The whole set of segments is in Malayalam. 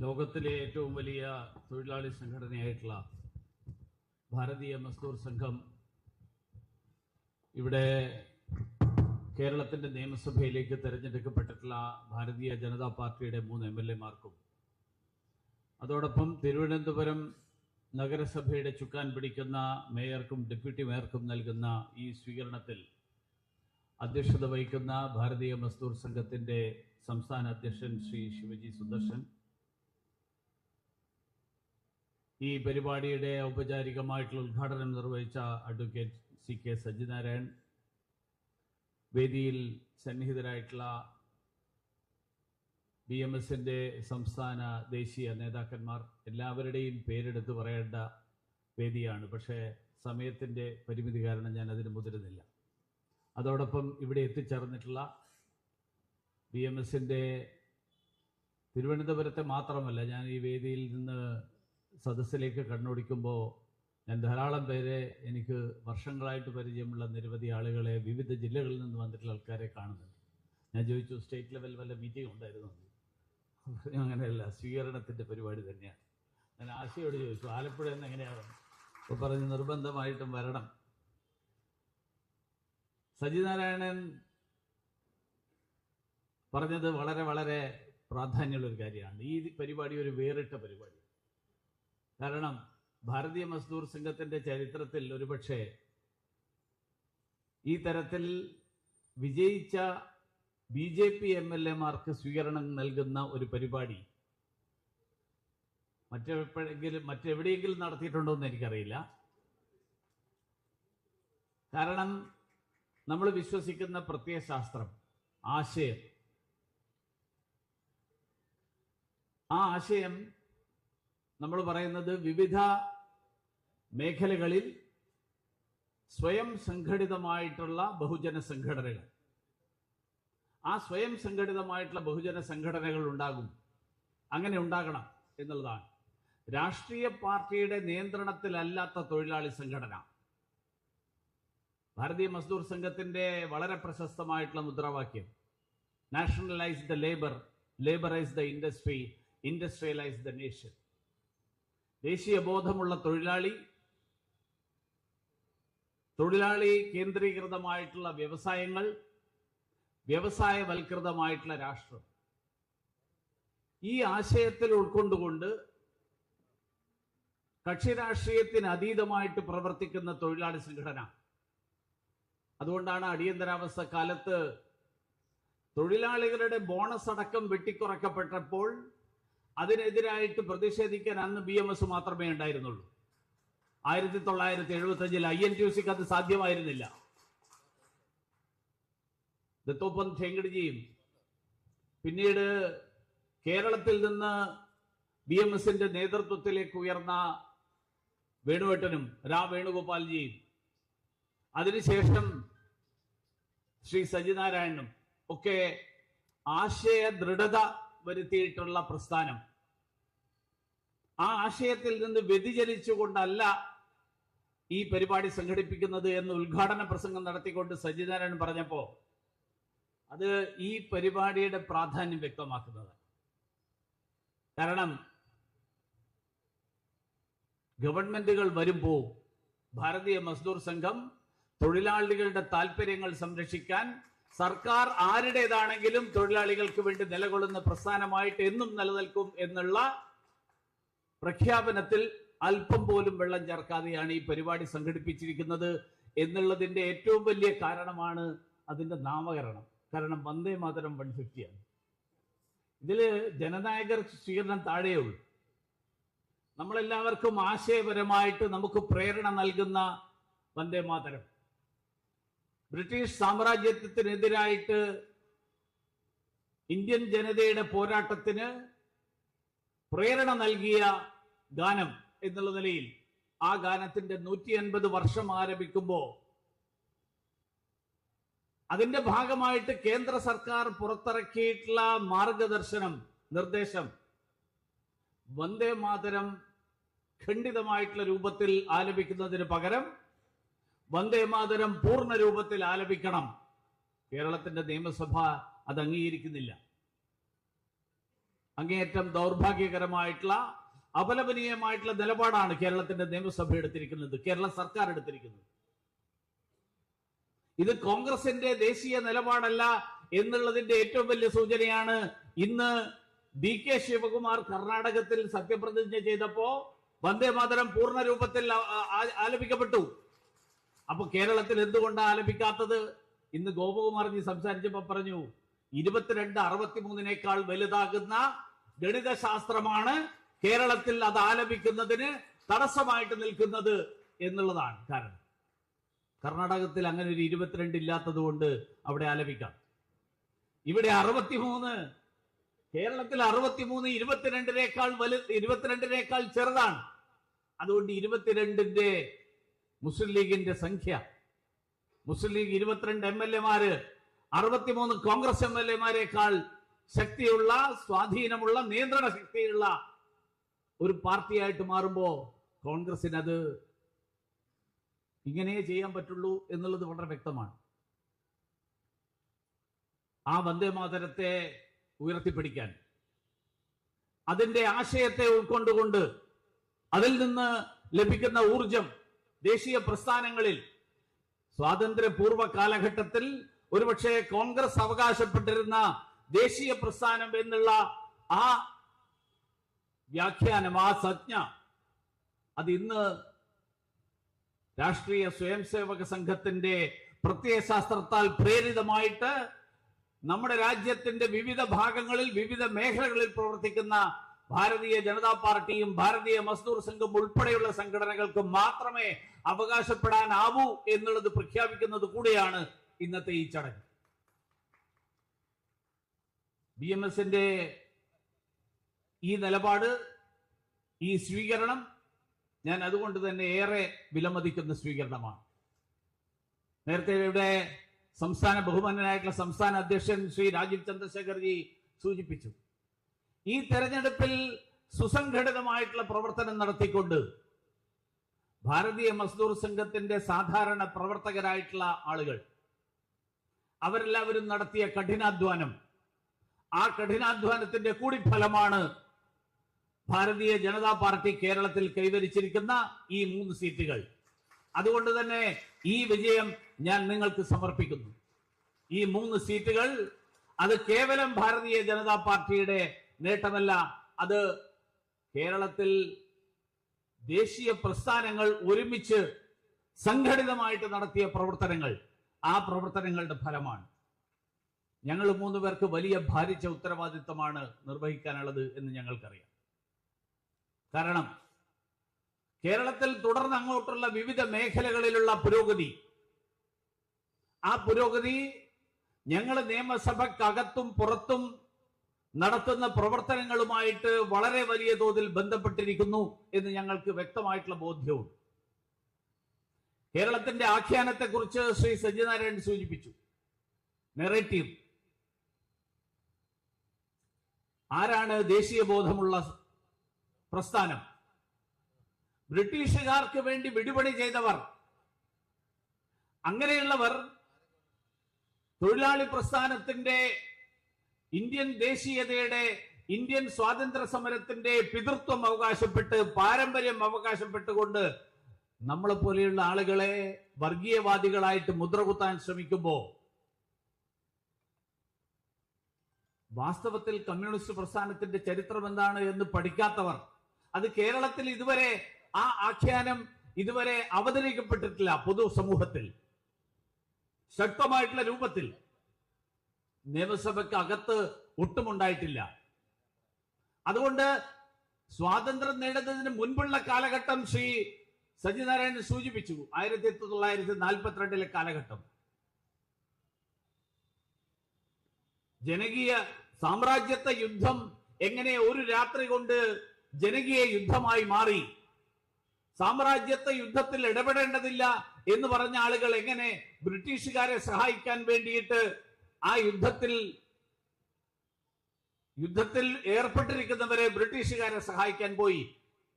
ലോകത്തിലെ ഏറ്റവും വലിയ തൊഴിലാളി സംഘടനയായിട്ടുള്ള ഭാരതീയ മസ്ദൂർ സംഘം ഇവിടെ കേരളത്തിന്റെ നിയമസഭയിലേക്ക് തെരഞ്ഞെടുക്കപ്പെട്ടിട്ടുള്ള ഭാരതീയ ജനതാ പാർട്ടിയുടെ 3 MLA-മാർക്കും അതോടൊപ്പം തിരുവനന്തപുരം നഗരസഭയുടെ ചുക്കാൻ പിടിക്കുന്ന മേയർക്കും ഡെപ്യൂട്ടി മേയർക്കും നൽകുന്ന ഈ സ്വീകരണത്തിൽ അധ്യക്ഷത വഹിക്കുന്ന ഭാരതീയ മസ്ദൂർ സംഘത്തിന്റെ സംസ്ഥാന അധ്യക്ഷൻ ശ്രീ ശിവജി സുദർശൻ, ഈ പരിപാടിയുടെ ഔപചാരികമായിട്ടുള്ള ഉദ്ഘാടനം നിർവഹിച്ച അഡ്വക്കേറ്റ് CK സജിനാരായൺ, വേദിയിൽ സന്നിഹിതരായിട്ടുള്ള BMS-ന്റെ സംസ്ഥാന ദേശീയ നേതാക്കന്മാർ, എല്ലാവരുടെയും പേരെടുത്ത് പറയേണ്ട വേദിയാണ്. പക്ഷേ സമയത്തിൻ്റെ പരിമിതി കാരണം ഞാൻ അതിന് മുതിരുന്നില്ല. അതോടൊപ്പം ഇവിടെ എത്തിച്ചേർന്നിട്ടുള്ള BMS-ന്റെ തിരുവനന്തപുരത്തെ മാത്രമല്ല, ഞാൻ ഈ വേദിയിൽ നിന്ന് സദസ്സിലേക്ക് കണ്ണോടിക്കുമ്പോൾ ഞാൻ ധാരാളം പേരെ, എനിക്ക് വർഷങ്ങളായിട്ട് പരിചയമുള്ള നിരവധി ആളുകളെ, വിവിധ ജില്ലകളിൽ നിന്ന് വന്നിട്ടുള്ള ആൾക്കാരെ കാണുന്നുണ്ട്. ഞാൻ ചോദിച്ചു, സ്റ്റേറ്റ് ലെവൽ വല്ല മീറ്റിംഗ് ഉണ്ടായിരുന്നു? അങ്ങനെയല്ല, സ്വീകരണത്തിൻ്റെ പരിപാടി തന്നെയാണ്. ഞാൻ ആശയോട് ചോദിച്ചു, ആലപ്പുഴയിൽ നിന്ന് എങ്ങനെയാണ്? അപ്പോൾ പറഞ്ഞ് നിർബന്ധമായിട്ടും വരണം. സജിനാരായണൻ പറഞ്ഞത് വളരെ വളരെ പ്രാധാന്യമുള്ളൊരു കാര്യമാണ്. ഈ പരിപാടി ഒരു വേറിട്ട പരിപാടി. കാരണം ഭാരതീയ മസ്ദൂർ സംഘത്തിന്റെ ചരിത്രത്തിൽ ഒരുപക്ഷെ ഈ തരത്തിൽ വിജയിച്ച BJP MLA-മാർക്ക് സ്വീകരണം നൽകുന്ന ഒരു പരിപാടി മറ്റെവിടെയെങ്കിലും നടത്തിയിട്ടുണ്ടോ എന്ന് എനിക്കറിയില്ല. കാരണം നമ്മൾ വിശ്വസിക്കുന്ന പ്രത്യയശാസ്ത്രം, ആശയം, ആ ആശയം നമ്മൾ പറയുന്നത് വിവിധ മേഖലകളിൽ സ്വയം സംഘടിതമായിട്ടുള്ള ബഹുജന സംഘടനകൾ, ആ സ്വയം സംഘടിതമായിട്ടുള്ള ബഹുജന സംഘടനകൾ ഉണ്ടാകും, അങ്ങനെ ഉണ്ടാകണം എന്നുള്ളതാണ്. രാഷ്ട്രീയ പാർട്ടിയുടെ നിയന്ത്രണത്തിലല്ലാത്ത തൊഴിലാളി സംഘടന. ഭാരതീയ മസ്ദൂർ സംഘത്തിന്റെ വളരെ പ്രശസ്തമായിട്ടുള്ള മുദ്രാവാക്യം, nationalise the labour, labourise the industry, industrialise the nation. ദേശീയ ബോധമുള്ള തൊഴിലാളി, തൊഴിലാളി കേന്ദ്രീകൃതമായിട്ടുള്ള വ്യവസായങ്ങൾ, വ്യവസായവൽകൃതമായിട്ടുള്ള രാഷ്ട്രം. ഈ ആശയത്തിൽ ഉൾക്കൊണ്ടുകൊണ്ട് കക്ഷി രാഷ്ട്രീയത്തിന് അതീതമായിട്ട് പ്രവർത്തിക്കുന്ന തൊഴിലാളി സംഘടന. അതുകൊണ്ടാണ് അടിയന്തരാവസ്ഥ കാലത്ത് തൊഴിലാളികളുടെ ബോണസ് അടക്കം വെട്ടിക്കുറയ്ക്കപ്പെട്ടപ്പോൾ അതിനെതിരായിട്ട് പ്രതിഷേധിക്കാൻ അന്ന് BMS മാത്രമേ ഉണ്ടായിരുന്നുള്ളൂ. 1975 INTUC-ക്ക് അത് സാധ്യമായിരുന്നില്ല. ദത്തോപ്പൻ ഠേങ്കഡിജിയും പിന്നീട് കേരളത്തിൽ നിന്ന് BMS-ന്റെ നേതൃത്വത്തിലേക്ക് ഉയർന്ന വേണുവേട്ടനും വേണുഗോപാൽജിയും അതിനുശേഷം ശ്രീ സജിനാരായണനും ഒക്കെ ആശയ ദൃഢത വരുത്തിയിട്ടുള്ള പ്രസ്ഥാനം. ആ ആശയത്തിൽ നിന്ന് വ്യതിചലിച്ചുകൊണ്ടല്ല ഈ പരിപാടി സംഘടിപ്പിക്കുന്നത് എന്ന് ഉദ്ഘാടന പ്രസംഗം നടത്തിക്കൊണ്ട് സജിനാരായണൻ പറഞ്ഞപ്പോ അത് ഈ പരിപാടിയുടെ പ്രാധാന്യം വ്യക്തമാക്കുന്നതാണ്. കാരണം ഗവൺമെന്റുകൾ വരുമ്പോൾ ഭാരതീയ മസ്ദൂർ സംഘം തൊഴിലാളികളുടെ താല്പര്യങ്ങൾ സംരക്ഷിക്കാൻ, സർക്കാർ ആരുടേതാണെങ്കിലും തൊഴിലാളികൾക്ക് വേണ്ടി നിലകൊള്ളുന്ന പ്രസ്ഥാനമായിട്ട് എന്നും നിലനിൽക്കും എന്നുള്ള പ്രഖ്യാപനത്തിൽ അല്പം പോലും വെള്ളം ചേർക്കാതെയാണ് ഈ പരിപാടി സംഘടിപ്പിച്ചിരിക്കുന്നത് എന്നുള്ളതിന്റെ ഏറ്റവും വലിയ കാരണമാണ് അതിന്റെ നാമകരണം. കാരണം വന്ദേ മാതരം 150 ഇതില് ജനനായകർ സ്വീകരണം താഴെയുള്ളൂ. നമ്മളെല്ലാവർക്കും ആശയപരമായിട്ട് നമുക്ക് പ്രേരണ നൽകുന്ന വന്ദേ മാതരം, ബ്രിട്ടീഷ് സാമ്രാജ്യത്തിനെതിരായിട്ട് ഇന്ത്യൻ ജനതയുടെ പോരാട്ടത്തിന് പ്രേരണ നൽകിയ ഗാനം എന്നുള്ള നിലയിൽ ആ ഗാനത്തിന്റെ 150 വർഷം ആരംഭിക്കുമ്പോൾ അതിന്റെ ഭാഗമായിട്ട് കേന്ദ്ര സർക്കാർ പുറത്തിറക്കിയിട്ടുള്ള മാർഗദർശനം, നിർദ്ദേശം, വന്ദേ മാതരം ഖണ്ഡിതമായിട്ടുള്ള രൂപത്തിൽ ആലപിക്കുന്നതിന് പകരം വന്ദേ മാതരം പൂർണ്ണ രൂപത്തിൽ ആലപിക്കണം. കേരളത്തിന്റെ നിയമസഭ അത് അംഗീകരിക്കുന്നില്ല. അങ്ങേയറ്റം ദൗർഭാഗ്യകരമായിട്ടുള്ള അപലപനീയമായിട്ടുള്ള നിലപാടാണ് കേരളത്തിന്റെ നിയമസഭ എടുത്തിരിക്കുന്നത്, കേരള സർക്കാർ എടുത്തിരിക്കുന്നത്. ഇത് കോൺഗ്രസിന്റെ ദേശീയ നിലപാടല്ല എന്നുള്ളതിന്റെ ഏറ്റവും വലിയ സൂചനയാണ് ഇന്ന് DK ശിവകുമാർ കർണാടകത്തിൽ സത്യപ്രതിജ്ഞ ചെയ്തപ്പോ വന്ദേമാതരം പൂർണ്ണ രൂപത്തിൽ ആലപിക്കപ്പെട്ടു. അപ്പൊ കേരളത്തിൽ എന്തുകൊണ്ടാണ് ആലപിക്കാത്തത്? ഇന്ന് ഗോപകുമാർജി സംസാരിച്ചപ്പോ പറഞ്ഞു 2263 വലുതാകുന്ന ഗണിതശാസ്ത്രമാണ് കേരളത്തിൽ അത് ആലപിക്കുന്നതിന് തടസ്സമായിട്ട് നിൽക്കുന്നത് എന്നുള്ളതാണ് കാരണം. കർണാടകത്തിൽ അങ്ങനെ ഒരു 22 ഇല്ലാത്തത് കൊണ്ട് അവിടെ ആലപിക്കാം. ഇവിടെ 63, കേരളത്തിൽ 63 22-നേക്കാൾ ചെറുതാണ്. അതുകൊണ്ട് 22ന്റെ മുസ്ലിം ലീഗിന്റെ സംഖ്യ, മുസ്ലിം ലീഗ് 22 MLA-മാര് 63 കോൺഗ്രസ് MLA-മാരെക്കാൾ ശക്തിയുള്ള, സ്വാധീനമുള്ള, നിയന്ത്രണ ശക്തിയുള്ള ഒരു പാർട്ടിയായിട്ട് മാറുമ്പോ കോൺഗ്രസിന് അത് ഇങ്ങനെ ചെയ്യാൻ പറ്റുള്ളൂ എന്നുള്ളത് വളരെ വ്യക്തമാണ്. ആ വന്ദേമാതരത്തെ ഉയർത്തിപ്പിടിക്കാൻ, അതിന്റെ ആശയത്തെ ഉൾക്കൊണ്ടുകൊണ്ട് അതിൽ നിന്ന് ലഭിക്കുന്ന ഊർജം ദേശീയ പ്രസ്ഥാനങ്ങളിൽ സ്വാതന്ത്ര്യപൂർവ്വ കാലഘട്ടത്തിൽ ഒരുപക്ഷെ കോൺഗ്രസ് അവകാശപ്പെട്ടിരുന്ന ദേശീയ പ്രസ്ഥാനം എന്നുള്ള ആ വ്യാഖ്യാനം, ആ സംജ്ഞ, അത് ഇന്ന് രാഷ്ട്രീയ സ്വയംസേവക സംഘത്തിന്റെ പ്രത്യയശാസ്ത്രത്താൽ പ്രേരിതമായിട്ട് നമ്മുടെ രാജ്യത്തിന്റെ വിവിധ ഭാഗങ്ങളിൽ, വിവിധ മേഖലകളിൽ പ്രവർത്തിക്കുന്ന ഭാരതീയ ജനതാ പാർട്ടിയും ഭാരതീയ മസ്ദൂർ സംഘം ഉൾപ്പെടെയുള്ള സംഘടനകൾക്ക് മാത്രമേ അവകാശപ്പെടാനാവൂ എന്നുള്ളത് പ്രഖ്യാപിക്കുന്നത് കൂടിയാണ് ഇന്നത്തെ ഈ ചടങ്ങ്. BMS-ന്റെ ഈ നിലപാട്, ഈ സ്വീകരണം ഞാൻ അതുകൊണ്ട് തന്നെ ഏറെ വിലമതിക്കുന്ന സ്വീകരണമാണ്. നേരത്തെ ഇവിടെ ബഹുമാനനായിട്ടുള്ള സംസ്ഥാന അധ്യക്ഷൻ ശ്രീ രാജീവ് ചന്ദ്രശേഖർജി സൂചിപ്പിച്ചു, ഈ തെരഞ്ഞെടുപ്പിൽ സുസംഘടിതമായിട്ടുള്ള പ്രവർത്തനം നടത്തിക്കൊണ്ട് ഭാരതീയ മസ്ദൂർ സംഘത്തിന്റെ സാധാരണ പ്രവർത്തകരായിട്ടുള്ള ആളുകൾ അവരെല്ലാവരും നടത്തിയ കഠിനാധ്വാനം, ആ കഠിനാധ്വാനത്തിന്റെ കൂടി ഫലമാണ് ഭാരതീയ ജനതാ പാർട്ടി കേരളത്തിൽ കൈവരിച്ചിരിക്കുന്ന ഈ 3 സീറ്റുകൾ. അതുകൊണ്ട് തന്നെ ഈ വിജയം ഞാൻ നിങ്ങൾക്ക് സമർപ്പിക്കുന്നു. ഈ 3 സീറ്റുകൾ അത് കേവലം ഭാരതീയ ജനതാ പാർട്ടിയുടെ നേട്ടമല്ല, അത് കേരളത്തിൽ ദേശീയ പ്രസ്ഥാനങ്ങൾ ഒരുമിച്ച് സംഘടിതമായിട്ട് നടത്തിയ പ്രവർത്തനങ്ങൾ, ആ പ്രവർത്തനങ്ങളുടെ ഫലമാണ്. ഞങ്ങൾ 3 പേർക്ക് വലിയ ഭാരിച്ച ഉത്തരവാദിത്തമാണ് നിർവഹിക്കാനുള്ളത് എന്ന് ഞങ്ങൾക്കറിയാം. കാരണം കേരളത്തിൽ തുടർന്ന് അങ്ങോട്ടുള്ള വിവിധ മേഖലകളിലുള്ള പുരോഗതി, ആ പുരോഗതി ഞങ്ങൾ നിയമസഭക്കകത്തും പുറത്തും നടത്തുന്ന പ്രവർത്തനങ്ങളുമായിട്ട് വളരെ വലിയ തോതിൽ ബന്ധപ്പെട്ടിരിക്കുന്നു എന്ന് ഞങ്ങൾക്ക് വ്യക്തമായിട്ടുള്ള ബോധ്യവും. കേരളത്തിന്റെ ആഖ്യാനത്തെക്കുറിച്ച് ശ്രീ സജ്ജിനാരായണൻ സൂചിപ്പിച്ചു. നെറേറ്റീവ്, ആരാണ് ദേശീയ ബോധമുള്ള പ്രസ്ഥാനം? ബ്രിട്ടീഷുകാർക്ക് വേണ്ടി വിടുപണി ചെയ്തവർ. അങ്ങനെയുള്ളവർ തൊഴിലാളി പ്രസ്ഥാനത്തിന്റെ, ഇന്ത്യൻ ദേശീയതയുടെ, ഇന്ത്യൻ സ്വാതന്ത്ര്യ സമരത്തിന്റെ പിതൃത്വം അവകാശപ്പെട്ട്, പാരമ്പര്യം അവകാശപ്പെട്ടുകൊണ്ട് നമ്മളെ പോലെയുള്ള ആളുകളെ വർഗീയവാദികളായിട്ട് മുദ്രകുത്താൻ ശ്രമിക്കുമ്പോ വാസ്തവത്തിൽ കമ്മ്യൂണിസ്റ്റ് പ്രസ്ഥാനത്തിന്റെ ചരിത്രം എന്താണ് എന്ന് പഠിക്കാത്തവർ, അത് കേരളത്തിൽ ഇതുവരെ ആ ആഖ്യാനം ഇതുവരെ അവതരിക്കപ്പെട്ടിട്ടില്ല, പൊതുസമൂഹത്തിൽ ശക്തമായിട്ടുള്ള രൂപത്തിൽ നിയമസഭയ്ക്ക് അകത്ത് ഒട്ടുമുണ്ടായിട്ടില്ല. അതുകൊണ്ട് സ്വാതന്ത്ര്യം നേടുന്നതിന് മുൻപുള്ള കാലഘട്ടം ശ്രീ സജ്ജിനാരായണൻ സൂചിപ്പിച്ചു, 1942 കാലഘട്ടം. ജനകീയ സാമ്രാജ്യത്വ യുദ്ധം എങ്ങനെ ഒരു രാത്രി കൊണ്ട് ജനകീയ യുദ്ധമായി മാറി, സാമ്രാജ്യത്വ യുദ്ധത്തിൽ ഇടപെടേണ്ടതില്ല എന്ന് പറഞ്ഞ ആളുകൾ എങ്ങനെ ബ്രിട്ടീഷുകാരെ സഹായിക്കാൻ വേണ്ടിയിട്ട് ആ യുദ്ധത്തിൽ ഏർപ്പെട്ടിരിക്കുന്നവരെ ബ്രിട്ടീഷുകാരെ സഹായിക്കാൻ പോയി.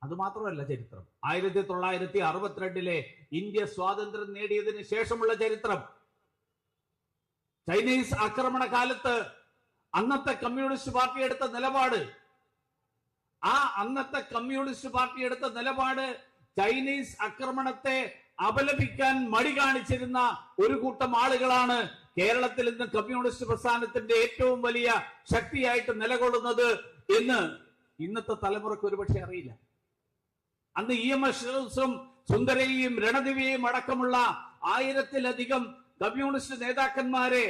അത് മാത്രമല്ല ചരിത്രം. 1962 ഇന്ത്യ സ്വാതന്ത്ര്യം നേടിയതിനു ശേഷമുള്ള ചരിത്രം, ചൈനീസ് ആക്രമണ കാലത്ത് അന്നത്തെ കമ്മ്യൂണിസ്റ്റ് പാർട്ടി എടുത്ത നിലപാട്, ആ അന്നത്തെ കമ്മ്യൂണിസ്റ്റ് പാർട്ടി എടുത്ത നിലപാട് ചൈനീസ് ആക്രമണത്തെ അപലപിക്കാൻ മടി കാണിച്ചിരുന്ന ഒരു കൂട്ടം ആളുകളാണ് കേരളത്തിൽ ഇന്ന് കമ്മ്യൂണിസ്റ്റ് പ്രസ്ഥാനത്തിന്റെ ഏറ്റവും വലിയ ശക്തിയായിട്ട് നിലകൊള്ളുന്നത് എന്ന് ഇന്നത്തെ തലമുറക്ക് ഒരുപക്ഷെ അറിയില്ല. അന്ന് EMS സുന്ദരയും രണദിവയും അടക്കമുള്ള 1000-ലധികം കമ്മ്യൂണിസ്റ്റ് നേതാക്കന്മാരെ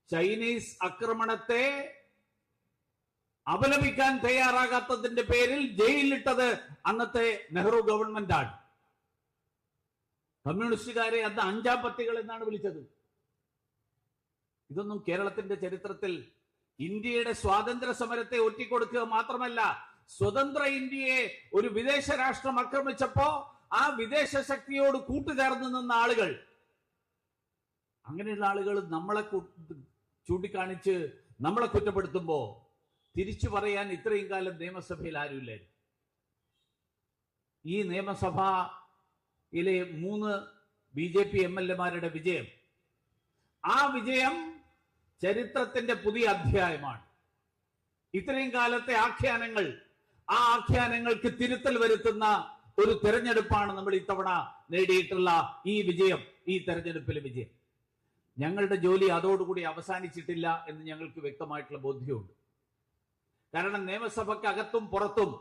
ചൈനീസ് ആക്രമണത്തെ അപലപിക്കാൻ തയ്യാറാകാത്തതിന്റെ പേരിൽ ജയിലിലിട്ടത് അന്നത്തെ നെഹ്റു ഗവൺമെന്റാണ്. കമ്മ്യൂണിസ്റ്റുകാരെ അന്ന് അഞ്ചാം പത്തികൾ എന്നാണ് വിളിച്ചത്. ഇതൊന്നും കേരളത്തിന്റെ ചരിത്രത്തിൽ ഇന്ത്യയുടെ സ്വാതന്ത്ര്യ സമരത്തെ ഒറ്റിക്കൊടുക്കുക മാത്രമല്ല, സ്വതന്ത്ര ഇന്ത്യയെ ഒരു വിദേശ രാഷ്ട്രം ആക്രമിച്ചപ്പോ ആ വിദേശ ശക്തിയോട് കൂട്ടുചേർന്ന് നിന്ന ആളുകൾ, അങ്ങനെയുള്ള ആളുകൾ നമ്മളെ ചൂണ്ടിക്കാണിച്ച് നമ്മളെ കുറ്റപ്പെടുത്തുമ്പോ തിരിച്ചു പറയാൻ ഇത്രയും കാലം നിയമസഭയിൽ ആരുമില്ലായിരുന്നു. ഈ നിയമസഭയിലെ 3 BJP MLA-മാരുടെ വിജയം, ആ വിജയം ചരിത്രത്തിന്റെ പുതിയ അധ്യായമാണ്. ഇത്രയും കാലത്തെ ആഖ്യാനങ്ങൾ, ആ ആഖ്യാനങ്ങൾക്ക് തിരുത്തൽ വരുത്തുന്ന ഒരു തെരഞ്ഞെടുപ്പാണ് നമ്മൾ ഇത്തവണ നേടിയിട്ടുള്ള ഈ വിജയം, ഈ തെരഞ്ഞെടുപ്പിലെ വിജയം. ഞങ്ങളുടെ ജോലി അതോടുകൂടി അവസാനിച്ചിട്ടില്ല എന്ന് ഞങ്ങൾക്ക് വ്യക്തമായിട്ടുള്ള ബോധ്യമുണ്ട്. കാരണം നിയമസഭയ്ക്ക് അകത്തും പുറത്തും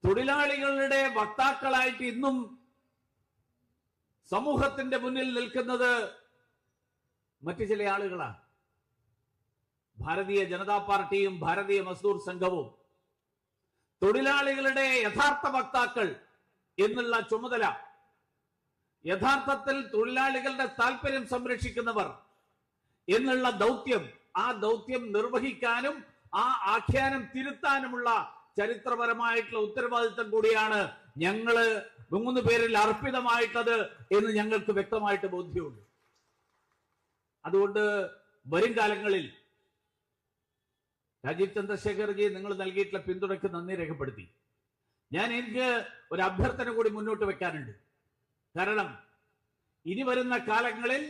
തൊഴിലാളികളുടെ വക്താക്കളായിട്ട് ഇന്നും സമൂഹത്തിന്റെ മുന്നിൽ നിൽക്കുന്നത് മറ്റു ചില ആളുകളാണ്. ഭാരതീയ ജനതാ പാർട്ടിയും ഭാരതീയ മസ്ദൂർ സംഘവും തൊഴിലാളികളുടെ യഥാർത്ഥ വക്താക്കൾ എന്നുള്ള ചുമതല, യഥാർത്ഥത്തിൽ തൊഴിലാളികളുടെ താല്പര്യം സംരക്ഷിക്കുന്നവർ എന്നുള്ള ദൗത്യം, ആ ദൗത്യം നിർവഹിക്കാനും ആ ആഖ്യാനം തിരുത്താനുമുള്ള ചരിത്രപരമായിട്ടുള്ള ഉത്തരവാദിത്തം കൂടിയാണ് ഞങ്ങള് 3 പേരിൽ അർപ്പിതമായിട്ടത് എന്ന് ഞങ്ങൾക്ക് വ്യക്തമായിട്ട് ബോധ്യമുണ്ട്. അതുകൊണ്ട് വരും കാലങ്ങളിൽ രാജീവ് ചന്ദ്രശേഖർജി നിങ്ങൾ നൽകിയിട്ടുള്ള പിന്തുണയ്ക്ക് നന്ദി രേഖപ്പെടുത്തി. എനിക്ക് ഒരു അഭ്യർത്ഥന കൂടി മുന്നോട്ട് വെക്കാനുണ്ട്. കാരണം ഇനി വരുന്ന കാലങ്ങളിൽ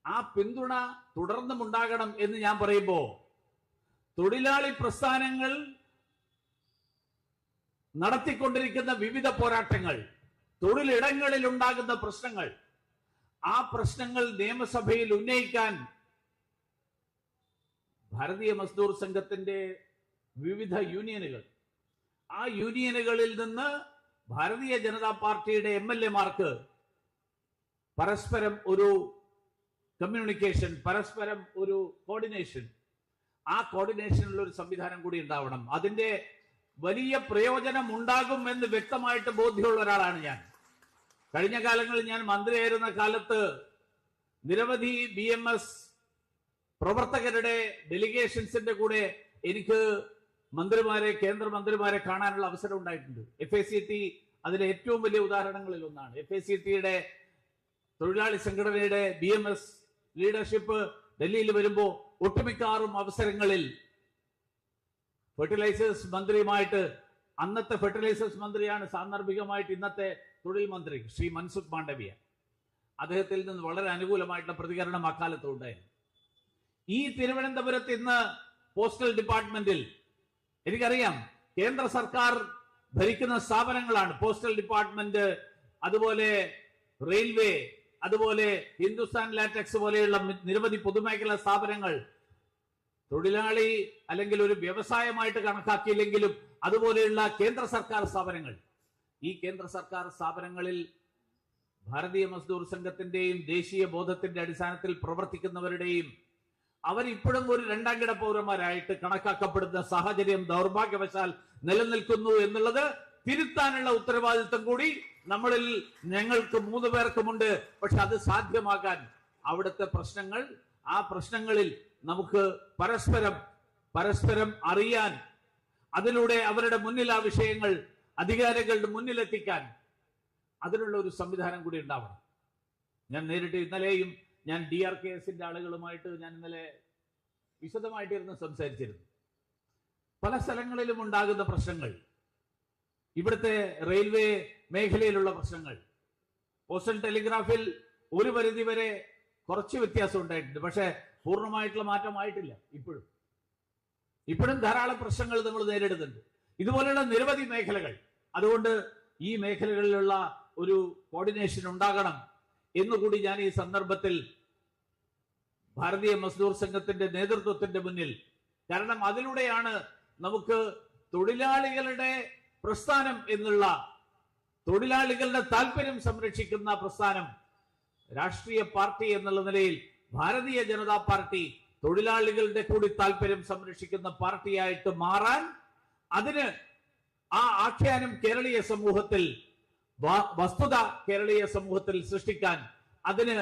ആ പിന്തുണ തുടർന്നും ഉണ്ടാകണം എന്ന് ഞാൻ പറയുമ്പോ, തൊഴിലാളി പ്രസ്ഥാനങ്ങൾ നടത്തിക്കൊണ്ടിരിക്കുന്ന വിവിധ പോരാട്ടങ്ങൾ, തൊഴിലിടങ്ങളിൽ ഉണ്ടാകുന്ന പ്രശ്നങ്ങൾ, ആ പ്രശ്നങ്ങൾ നിയമസഭയിൽ ഉന്നയിക്കാൻ ഭാരതീയ മസ്ദൂർ സംഘത്തിന്റെ വിവിധ യൂണിയനുകൾ, ആ യൂണിയനുകളിൽ നിന്ന് ഭാരതീയ ജനതാ പാർട്ടിയുടെ MLA-മാർക്ക് പരസ്പരം ഒരു കമ്മ്യൂണിക്കേഷൻ, പരസ്പരം ഒരു കോർഡിനേഷൻ, ആ കോർഡിനേഷനുള്ള ഒരു സംവിധാനം കൂടി ഉണ്ടാവണം. അതിന്റെ വലിയ പ്രയോജനം ഉണ്ടാകും എന്ന് വ്യക്തമായിട്ട് ബോധ്യമുള്ള ഒരാളാണ് ഞാൻ. കഴിഞ്ഞ കാലങ്ങളിൽ ഞാൻ മന്ത്രിയായിരുന്ന കാലത്ത് നിരവധി BMS പ്രവർത്തകരുടെ ഡെലിഗേഷൻസിന്റെ കൂടെ എനിക്ക് മന്ത്രിമാരെ, കേന്ദ്രമന്ത്രിമാരെ കാണാനുള്ള അവസരം ഉണ്ടായിട്ടുണ്ട്. FACT അതിലെ ഏറ്റവും വലിയ ഉദാഹരണങ്ങളിൽ ഒന്നാണ്. FACTയുടെ തൊഴിലാളി സംഘടനയുടെ BMS ലീഡർഷിപ്പ് ഡൽഹിയിൽ വരുമ്പോ ഒട്ടുമിക്കാറും അവസരങ്ങളിൽ ഫെർട്ടിലൈസേഴ്സ് മന്ത്രിയുമായിട്ട്, അന്നത്തെ ഫെർട്ടിലൈസേഴ്സ് മന്ത്രിയാണ് സാന്ദർഭികമായിട്ട് ഇന്നത്തെ തൊഴിൽ മന്ത്രി ശ്രീ മൻസുഖ് മാണ്ഡവ്യ, അദ്ദേഹത്തിൽ നിന്ന് വളരെ അനുകൂലമായിട്ടുള്ള പ്രതികരണം അക്കാലത്ത് ഉണ്ടായിരുന്നു. ഈ തിരുവനന്തപുരത്ത് ഇന്ന് പോസ്റ്റൽ ഡിപ്പാർട്ട്മെന്റിൽ, എനിക്കറിയാം കേന്ദ്ര സർക്കാർ ഭരിക്കുന്ന സ്ഥാപനങ്ങളാണ് പോസ്റ്റൽ ഡിപ്പാർട്ട്മെന്റ്, അതുപോലെ റെയിൽവേ, അതുപോലെ ഹിന്ദുസ്ഥാൻ ലാറ്റക്സ് പോലെയുള്ള നിരവധി പൊതുമേഖലാ സ്ഥാപനങ്ങൾ തൊഴിലാളി അല്ലെങ്കിൽ ഒരു വ്യവസായമായിട്ട് കണക്കാക്കിയില്ലെങ്കിലും അതുപോലെയുള്ള കേന്ദ്ര സർക്കാർ സ്ഥാപനങ്ങൾ, ഈ കേന്ദ്ര സർക്കാർ സ്ഥാപനങ്ങളിൽ ഭാരതീയ മസ്ദൂർ സംഘത്തിന്റെയും ദേശീയ ബോധത്തിന്റെ അടിസ്ഥാനത്തിൽ പ്രവർത്തിക്കുന്നവരുടെയും അവരിപ്പോഴും ഒരു 2ാം കിട പൗരന്മാരായിട്ട് കണക്കാക്കപ്പെടുന്ന സാഹചര്യം ദൗർഭാഗ്യവശാൽ നിലനിൽക്കുന്നു എന്നുള്ളത് തിരുത്താനുള്ള ഉത്തരവാദിത്വം കൂടി നമ്മളിൽ ഞങ്ങൾക്ക് 3 പേർക്കുമുണ്ട്. പക്ഷെ അത് സാധ്യമാകാൻ അവിടുത്തെ പ്രശ്നങ്ങൾ, ആ പ്രശ്നങ്ങളിൽ നമുക്ക് പരസ്പരം അറിയാൻ, അതിലൂടെ അവരുടെ മുന്നിൽ ആ വിഷയങ്ങൾ അധികാരികളുടെ മുന്നിലെത്തിക്കാൻ അതിനുള്ള ഒരു സംവിധാനം കൂടി ഉണ്ടാവണം. ഞാൻ നേരിട്ട് ഇന്നലെയും ഞാൻ DRKSന്റെ ആളുകളുമായിട്ട് ഞാൻ ഇന്നലെ വിശദമായിട്ടിരുന്ന് സംസാരിച്ചിരുന്നു. പല സ്ഥലങ്ങളിലും ഉണ്ടാകുന്ന പ്രശ്നങ്ങൾ, ഇവിടുത്തെ റെയിൽവേ മേഖലയിലുള്ള പ്രശ്നങ്ങൾ, പോസ്റ്റൽ ടെലിഗ്രാഫിൽ ഒരു പരിധി വരെ കുറച്ച് വ്യത്യാസം ഉണ്ടായിട്ടുണ്ട്. പക്ഷെ പൂർണ്ണമായിട്ടുള്ള മാറ്റമായിട്ടില്ല. ഇപ്പോഴും ഇപ്പോഴും ധാരാളം പ്രശ്നങ്ങൾ നമ്മൾ നേരിടുന്നുണ്ട്. ഇതുപോലെയുള്ള നിരവധി മേഖലകൾ. അതുകൊണ്ട് ഈ മേഖലകളിലുള്ള ഒരു കോർഡിനേഷൻ ഉണ്ടാകണം എന്നുകൂടി ഞാൻ ഈ സന്ദർഭത്തിൽ ഭാരതീയ മസ്ദൂർ സംഘത്തിന്റെ നേതൃത്വത്തിന്റെ മുന്നിൽ, കാരണം അതിലൂടെയാണ് നമുക്ക് തൊഴിലാളികളുടെ പ്രസ്ഥാനം എന്നുള്ള, തൊഴിലാളികളുടെ താല്പര്യം സംരക്ഷിക്കുന്ന പ്രസ്ഥാനം, രാഷ്ട്രീയ പാർട്ടി എന്നുള്ള നിലയിൽ ഭാരതീയ ജനതാ പാർട്ടി തൊഴിലാളികളുടെ കൂടി താല്പര്യം സംരക്ഷിക്കുന്ന പാർട്ടിയായിട്ട് മാറാൻ, അതിന് ആ ആഖ്യാനം കേരളീയ സമൂഹത്തിൽ, വസ്തുത കേരളീയ സമൂഹത്തിൽ സൃഷ്ടിക്കാൻ, അതിന്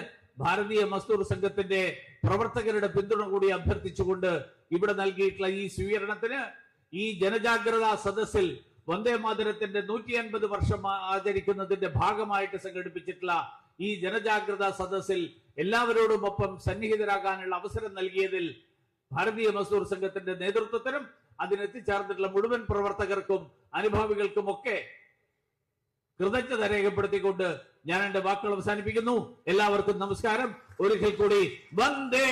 ഭാരതീയ മസ്ദൂർ സംഘത്തിന്റെ പ്രവർത്തകരുടെ പിന്തുണ കൂടി അഭ്യർത്ഥിച്ചുകൊണ്ട് ഇവിടെ നൽകിയിട്ടുള്ള ഈ സ്വീകരണത്തിന്, ഈ ജനജാഗ്രതാ സദസ്സിൽ വന്ദേ മാതരത്തിന്റെ 150 വർഷം ആചരിക്കുന്നതിന്റെ ഭാഗമായിട്ട് സംഘടിപ്പിച്ചിട്ടുള്ള ഈ ജനജാഗ്രതാ സദസ്സിൽ എല്ലാവരോടുമൊപ്പം സന്നിഹിതരാകാനുള്ള അവസരം നൽകിയതിൽ ഭാരതീയ മസ്ദൂർ സംഘത്തിന്റെ നേതൃത്വത്തിനും അതിനെത്തിച്ചേർന്നിട്ടുള്ള മുഴുവൻ പ്രവർത്തകർക്കും അനുഭാവികൾക്കും ഒക്കെ കൃതജ്ഞത രേഖപ്പെടുത്തിക്കൊണ്ട് ഞാൻ എന്റെ വാക്കുകൾ അവസാനിപ്പിക്കുന്നു. എല്ലാവർക്കും നമസ്കാരം. ഒരിക്കൽ കൂടി വന്ദേ